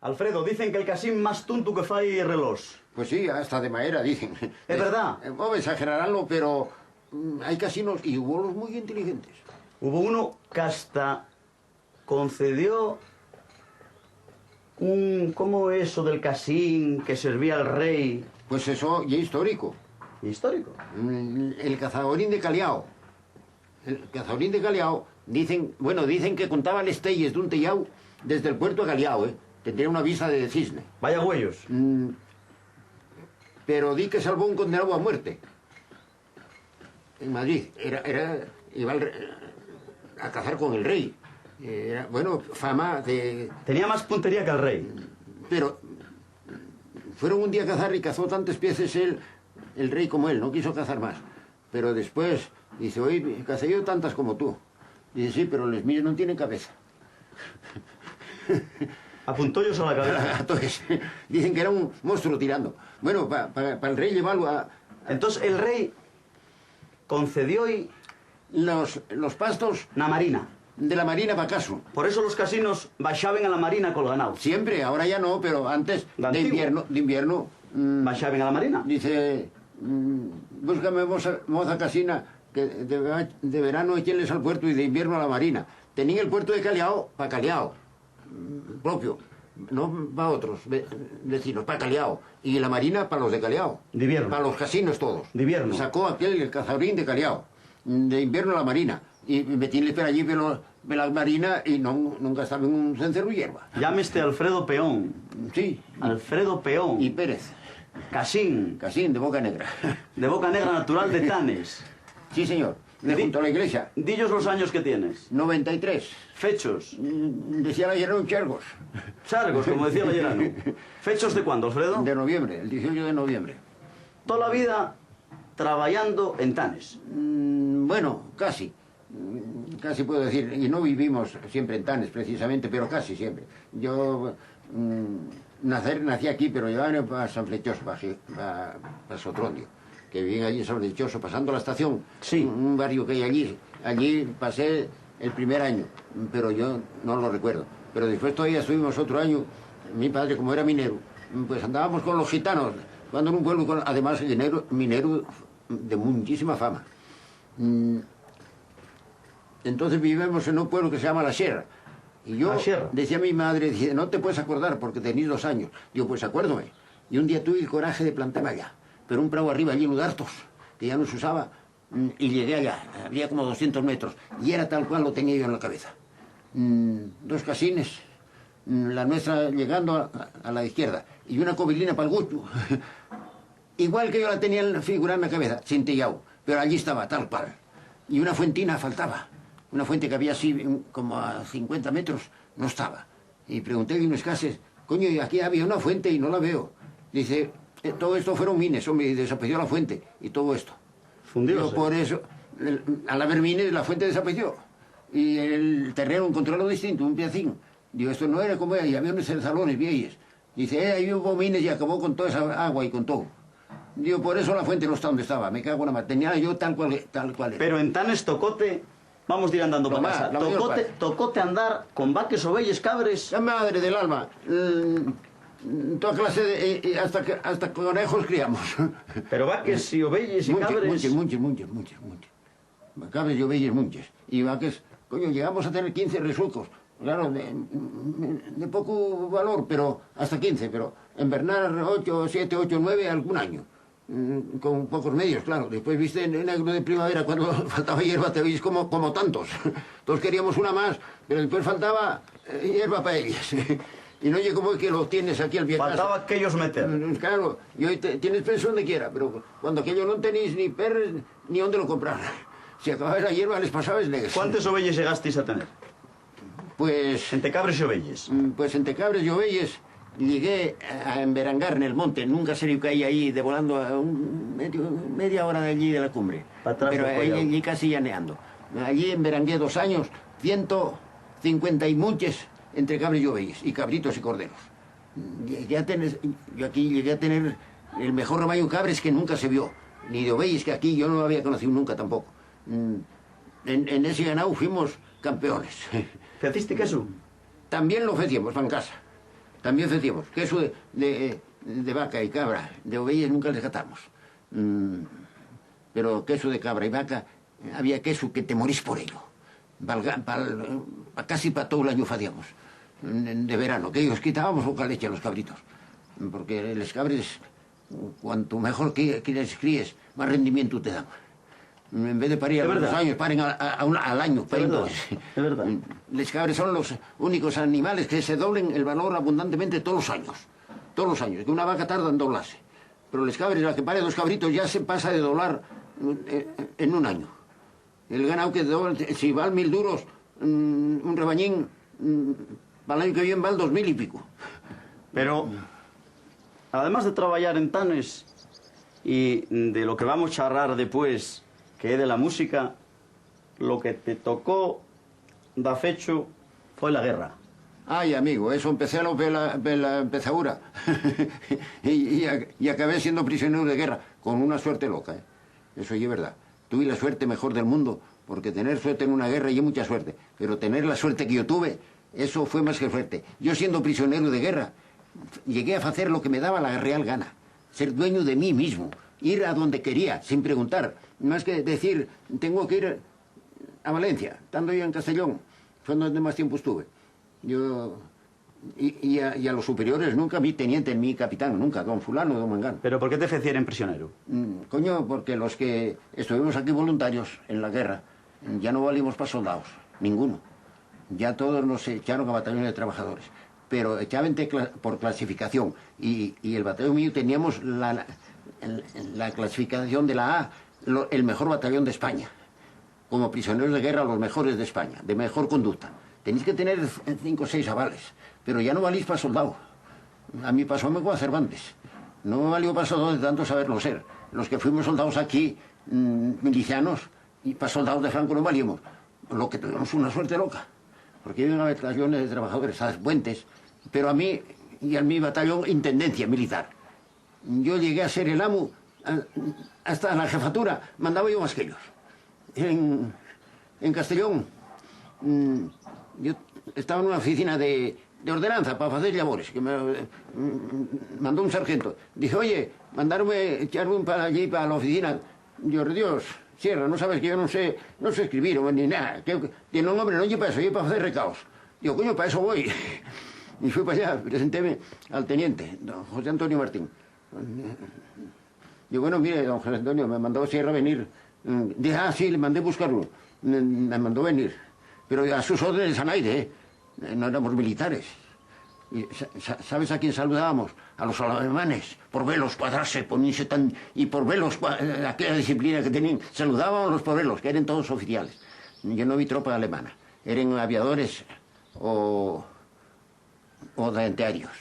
Alfredo, dicen que el casín más tonto que fai relós. Pues sí, hasta de madera, dicen. ¿Es verdad? Exagerarlo, pero hay casinos y hubo los muy inteligentes. Hubo uno que hasta concedió ¿Cómo eso del casín que servía al rey? Pues eso ya es histórico. ¿Histórico? El cazadorín de Caliao. El cazadorín de Caliao, dicen que contaba les telles de un tellau desde el puerto de Caliao, que tenía una vista de cisne. Vaya huellos. Pero di que salvó un condenado a muerte. En Madrid. Iba a cazar con el rey. Era, bueno, fama de... Tenía más puntería que el rey. Pero fueron un día a cazar y cazó tantas piezas el rey como él, no quiso cazar más. Pero después dice, oye, cazé yo tantas como tú. Dice, sí, pero los míos no tienen cabeza. Apuntó yo a la cabeza. Entonces, dicen que era un monstruo tirando. Bueno, para el rey llevarlo a... Entonces el rey concedió y... Los pastos... Na marina. De la marina para caso. Por eso los casinos baixaban a la marina col ganado. Siempre, ahora ya no, pero antes de invierno... baixaban a la marina. Dice, búscame moza casina, que de verano echenles al puerto y de invierno a la marina. Tenían el puerto de Caliao para Caliao, propio, no para otros vecinos, para Caliao. Y la marina para los de Caliao. De invierno. Para los casinos todos. De invierno. Sacó el cazadorín de Caliao, de invierno a la marina. Y metíles per allí per la marina y nunca estaban sencer hierba. Llámeste Alfredo Peón. Sí. Alfredo Peón. Y Pérez. Casín. Casín, de Boca Negra. De Boca Negra, natural de Tanes. Sí, señor. De junto a la iglesia. Dillos los años que tienes. 93. Fechos. Decía la Llerano chargos. Chargos, como decía la Llerano. ¿Fechos de cuándo, Alfredo? De noviembre, el 18 de noviembre. Toda la vida trabajando en Tanes. Bueno, casi. Casi puedo decir, y no vivimos siempre en Tanes precisamente, pero casi siempre. Yo nací aquí, pero yo iba para San Flechoso, para Sotrondio, que vivía allí en San Flechoso, pasando la estación, sí. Un barrio que hay allí. Allí pasé el primer año, pero yo no lo recuerdo. Pero después todavía estuvimos otro año, mi padre como era minero, pues andábamos con los gitanos, cuando en un pueblo, además minero de muchísima fama. Entonces vivimos en un pueblo que se llama La Sierra. Y yo decía a mi madre, dice, no te puedes acordar porque tenéis 2 años. Digo, pues acuérdome. Y un día tuve el coraje de plantarme allá. Pero un prado arriba lleno de hartos, que ya no se usaba. Y llegué allá, había como 200 metros. Y era tal cual lo tenía yo en la cabeza. 2 casines, la nuestra llegando a la izquierda. Y una cobilina para el gusto. Igual que yo la tenía figurada en la cabeza, sin tellao. Pero allí estaba, tal cual. Y una fuentina faltaba. Una fuente que había así como a 50 metros, no estaba. Y pregunté a unos cases, coño, y aquí había una fuente y no la veo. Dice, todo esto fueron mines, hombre, y desapareció la fuente y todo esto. Fundióse. Por eso, al haber mines, la fuente desapareció. Y el terreno encontró lo distinto, un piacín. Digo, esto no era como era, y había unos salones viejos. Dice, ahí hubo mines y acabó con toda esa agua y con todo. Digo, por eso la fuente no está donde estaba, me cago en la madre. Tenía yo tal cual era. Pero en Tanes tocote... Vamos a ir andando para casa. Tocote andar con vaques, ovelles, cabres. La madre del alma. Toda clase de... hasta conejos criamos. Pero vaques y ovelles y cabres... Muchos. Cabres y ovelles, muchos. Y vaques... Coño, llegamos a tener 15 resulcos. Claro, de poco valor, pero hasta 15. Pero invernar 8, 7, 8, 9 algún año. Con pocos medios, claro. Después viste en negro de primavera cuando faltaba hierba, te veis como tantos. Todos queríamos una más, pero después faltaba hierba para ellas. Y no oye como que lo tienes aquí al pie. Faltaba aquellos meter. Claro, y hoy tienes pensión donde quiera, pero cuando aquello no tenéis ni perres ni dónde lo comprar. Si acababa la hierba les pasabais negros. ¿Cuántos ovelles llegasteis a tener? Pues... Entre cabres y ovelles. Pues entre cabres y ovelles... Llegué a enverangar en el monte, nunca se caí ahí de volando a media hora de allí de la cumbre. Pero allí casi llaneando. Allí enverangué 2 años, 150 y muchos entre cabros y ovelles, y cabritos y corderos. Yo aquí llegué a tener el mejor rebaño de cabres que nunca se vio, ni de ovelles que aquí yo no lo había conocido nunca tampoco. En ese ganado fuimos campeones. ¿Feciste queso? También lo hacíamos para en casa. También hacíamos queso de vaca y cabra, de ovejas nunca les catamos. Pero queso de cabra y vaca, había queso que te morís por ello. Casi para todo el año hacíamos, de verano, que os quitábamos poca leche a los cabritos. Porque los cabres, cuanto mejor les críes, más rendimiento te dan. En vez de parir a los 2 años, paren al año. Es verdad. Los cabres son los únicos animales que se doblen el valor abundantemente todos los años. Todos los años, que una vaca tarda en doblarse. Pero los cabres, la que pare 2 cabritos, ya se pasa de doblar en 1 año. El ganado que dobla, si vale 1000 duros, un rebañín, para el año que viene vale 2000 y pico. Pero, además de trabajar en Tanes y de lo que vamos a charlar después, que es de la música, lo que te tocó da fecho fue la guerra. Ay, amigo, eso empecé a la empezadura. y acabé siendo prisionero de guerra, con una suerte loca, ¿eh? Eso sí es verdad. Tuve la suerte mejor del mundo, porque tener suerte en una guerra y mucha suerte. Pero tener la suerte que yo tuve, eso fue más que suerte. Yo siendo prisionero de guerra, llegué a hacer lo que me daba la real gana. Ser dueño de mí mismo. Ir a donde quería, sin preguntar. Más que decir, tengo que ir a Valencia, estando yo en Castellón. Fue donde más tiempo estuve. Yo... Y a los superiores, nunca mi teniente ni capitán, nunca, don fulano, don mangano. ¿Pero por qué te hicieron prisionero? Coño, porque los que estuvimos aquí voluntarios en la guerra, ya no valimos para soldados, ninguno. Ya todos nos echaron a batallón de trabajadores. Pero echaban por clasificación. Y el batallón mío teníamos la clasificación de la A, el mejor batallón de España. Como prisioneros de guerra, los mejores de España, de mejor conducta. Tenéis que tener 5 o 6 avales, pero ya no valís para soldado. A mí pasóme con Cervantes. No me valió para soldado de tanto saberlo ser. Los que fuimos soldados aquí, milicianos, y para soldados de Franco no valíamos. Lo que tuvimos una suerte loca. Porque iban a batallones de trabajadores, a Puentes, pero a mí y a mi batallón, intendencia militar. Yo llegué a ser el amo, hasta la jefatura, mandaba yo más que ellos. En Castellón, yo estaba en una oficina de ordenanza para hacer labores, que me mandó un sargento. Dije, oye, mandarme, echarme para allí, para la oficina. Dios, Dios, Sierra, no sabes que yo no sé escribir ni nada. Que no, hombre, no, yo para eso, yo para hacer recaos. Digo, coño, para eso voy. Y fui para allá, presentéme al teniente, don José Antonio Martín. Digo, bueno, mire, don José Antonio, me mandó Sierra a venir. Dije, sí, le mandé buscarlo. Me mandó venir. Pero a sus órdenes a nadie, ¿eh? No éramos militares. Y, ¿sabes a quién saludábamos? A los alemanes, por verlos cuadrarse, ponerse tan... Y por verlos, aquella disciplina que tenían. Saludábamos a los por verlos, que eran todos oficiales. Yo no vi tropa alemana. Eran aviadores o dentearios.